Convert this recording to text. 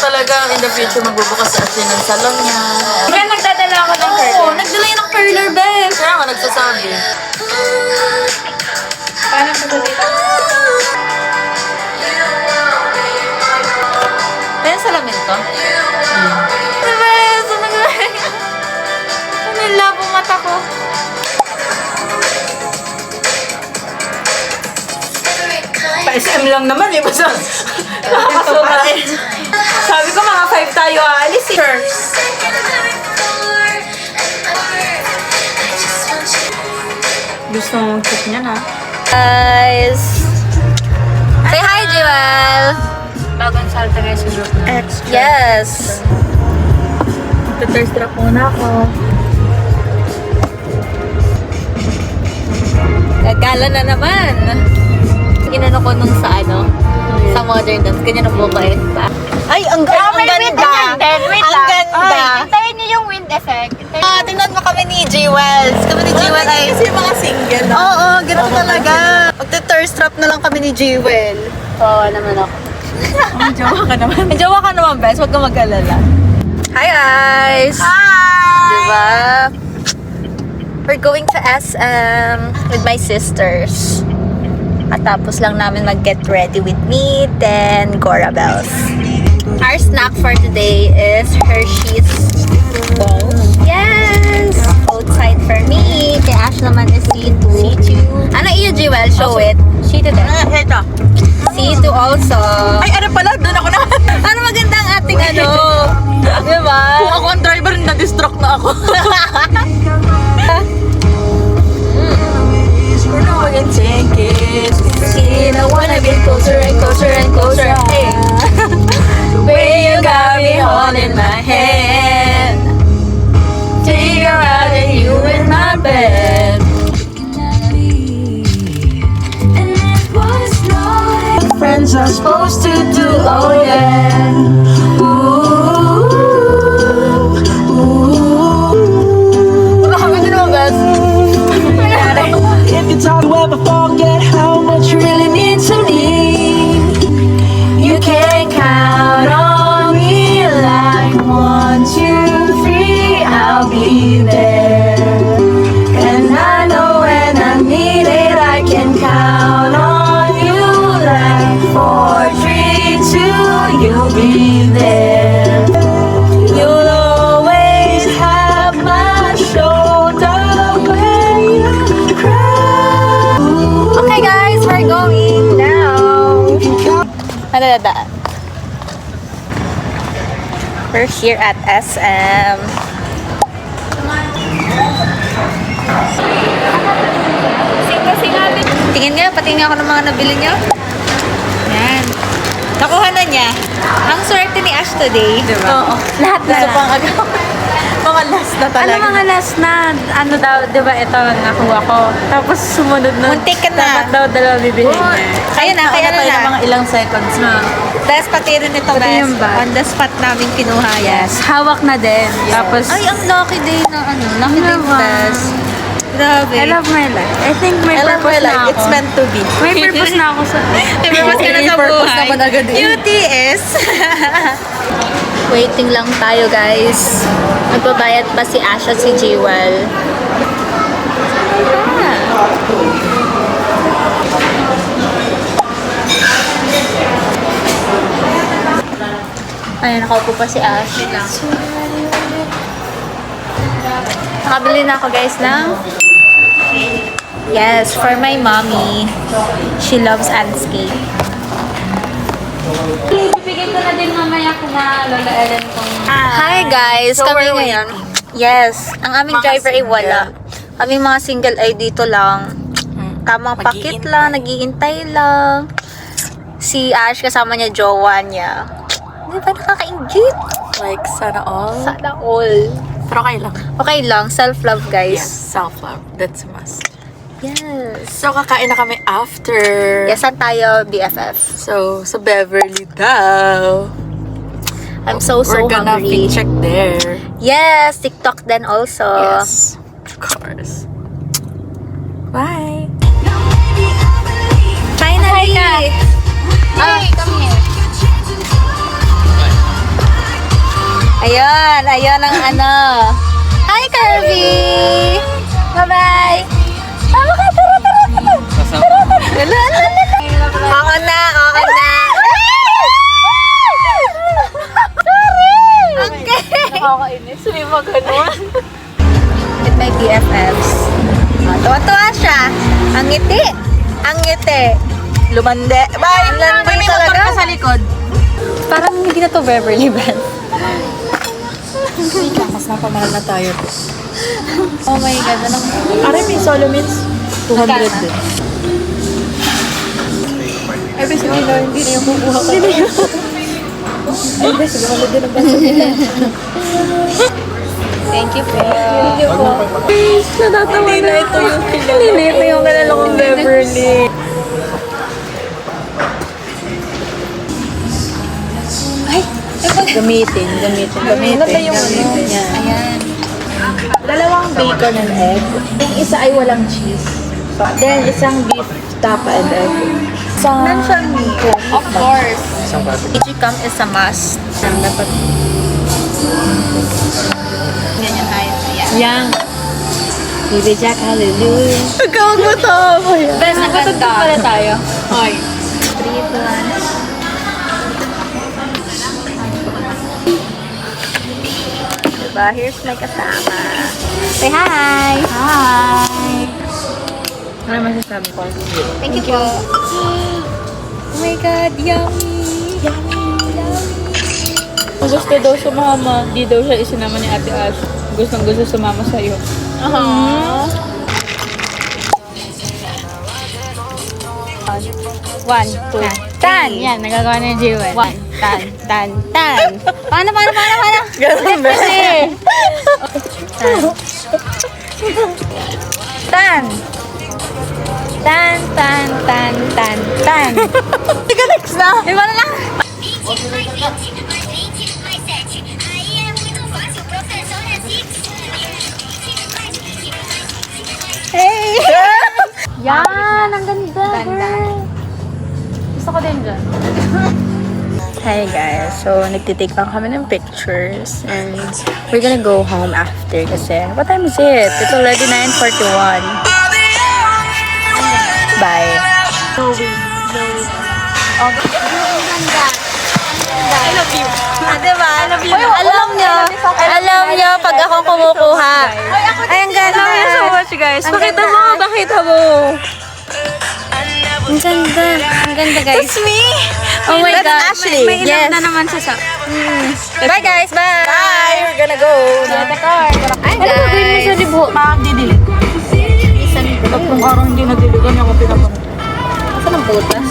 talaga in the future magbubukas siya ng salon niya. Kaya nagdadala ako ng curler. Oo, nagdala yun ng curler, bes. Kaya nga, nagsasabi. Paano po dito? Kaya salamin to? Bes, ano nga? Kanila po mata ko. Pa-SM lang naman eh. Basta nakakasumain. Sabi ko mga 5 tayo aalis eh. Sure. Gusto mong check niya na. Guys. Say hi, Jewel. Bagong salta guys sa group na. Yes. Thirst trap muna ako. Gagala na naman. Inano ko nung sa sa modern dance. Ganyan ang bukain pa. Ay, ang ganda. Wait Ang lang. ganda. Hintayin niyo yung wind effect. Tingnan mo kami ni Jewels. Kami ni Jewel ay... Kasi mga single na. Oo, ganito talaga. Magte-thirst trap na lang kami ni Jewel. Oo naman ako. Ang jowa ka naman. May jowa ka naman, bes. Huwag ka mag-alala. Hi, guys! Hi! Diba? We're going to SM with my sisters. At tapos lang namin mag-get ready with me, then Gora Bells. Our snack for today is Hershey's balls. Yes! Both side for me. Kay Ash naman is C2. Ano iyo, Jewel? Show it. Cheated eh. Ito. C2 also. Ay, ano pala? Doon ako na. Ano maganda ang ating diba? Kung ako ang driver, na-distract na ako. We're going to take it. See, I wanna get closer and closer and closer. Hey. Way you got me holding my hand. Take a ride and you in my bed. Friends are supposed to do, oh yeah. Ooh, ooh. Wala kami din mga guys. If you don't ever forget how much you really need to me, You can count on me like 1, 2, 3, I'll be there. And I know when I need it, I can count on you like 4, 3, 2, you'll be there. You'll always have my shoulder when you cry. Okay guys, we're going now. Ano dadaan? We're here at SM. Tingin nga, patingin ako ng mga nabili niyo. Yan. Nakuha na niya. Ang swerte ni Ash today. Diba? Oo. Lahat na. Gusto pang agaw. Mga last na talaga. Ano mga last na? Ano daw, di ba ito nakuha ko. Tapos sumunod na. Muntik ka na. Dapat daw dalawa bibilhin niya. Kaya na, kaya Tayo na. mga ilang seconds na. Tapos pati rin ito, Pati best. yung bag. On the spot namin kinuha yan. Yes, hawak na din. Tapos, Ay, ang lucky day na lucky day Naman. best. Grabe. I love my life. I think may I love purpose my na life. ako. It's meant to be. May purpose na ako sa... May purpose ka na May sa purpose buhay. naman agad eh. UTS. Waiting lang tayo, guys. Magbabayad pa si Ash at si Jewel. Ayan, nakaupo pa si Ash. Nakabili na ako, guys, ng... Yes, for my mommy. She loves landscape. Bibigyan ko na din mamaya ko na Lola Ellen kung... Hi guys, So, kami where we ngayon. Yes, ang aming Mga driver ay single. wala. Kaming mga single ay dito lang. Tamang pakit lang, nagiintay lang. Si Ash kasama niya, jowa niya. Di ba nakaka-ingit? Like, sana all. Sana all. Pero okay lang. Okay lang, self-love guys. Yes, self-love. That's a must. Yes. So, kakain na kami after. Yes, saan tayo, BFF? So, sa Beverly daw. I'm so We're gonna hungry. check there. Yes, TikTok then also. Yes. Of course. Bye. Finally! Hey, come here. Ayun, ayun ang ano. Hi, Kirby! Bye-bye! Tama ka, tara, tara, tara! Tara, ako na, ako na! Sorry! Okay! Nakakainis. May mga ganun. With my BFFs. Tuwa-tuwa siya. Ang ngiti. Ang ngiti. Lumande. Bye! Ang landi talaga. Sa likod. Parang hindi na to Beverly Band. Mas napamahal na tayo. Oh my God. Anong... Aray, may solo meals. 200 din. Ay, bes, hindi na yung kukuha ko. Ay, bes, gumalo din ang bansa nila. Thank you po. Thank you po. Please, natatawa na. Hindi na ito yung pinag. Hindi ito yung kanala kong Beverly. Gamitin. Ano yung ano? Yan. Ayan. Dalawang bacon and egg. Yung isa ay walang cheese. Then, isang beef tapa and egg. Isang... Mention me. Of course. Ichikam is a must. Dapat... Ganyan tayo. Ayan. Yang. Bibi Jack, hallelujah. Ikaw mo to. Best na ganda. pala tayo. Ay. 3 plants. Diba? Here's my kasama. Say hi! Hi! Ano masasabi ko? Thank you po. Oh my God, yummy! Yummy! Kung gusto daw sumama, di daw siya isinama ni Ate Ash. Gustong gusto sumama sa'yo. Aww. 1, 2, tan! Yan, nagagawa na yung Jiwen. 1, tan, tan, tan. Paano? Ganun ba? Tan! Tan, tan, tan, tan, tan. Ika next na. Iba na lang. Hey! Yan! Ang ganda! Gusto ko din dyan. Hi guys, so nagtitake lang kami ng pictures and we're gonna go home after kasi what time is it? It's already 9:41. Bye. I love you. Diba? Alam nyo, pag ako kumukuha. Ay, ang ganda. Thank you so much, guys. Pakita mo, pakita mo. Ang ganda. Ang ganda, guys. That's me. Oh my That's God. Ashley. May ilang Yes. na naman siya sa... Bye, guys. Bye. Bye! We're gonna go. Hi, Ano ba gawin mo sa guys. libo? Makakadidilit. Tatlong araw hindi nadiligan yung pinapang. Saan ang butas?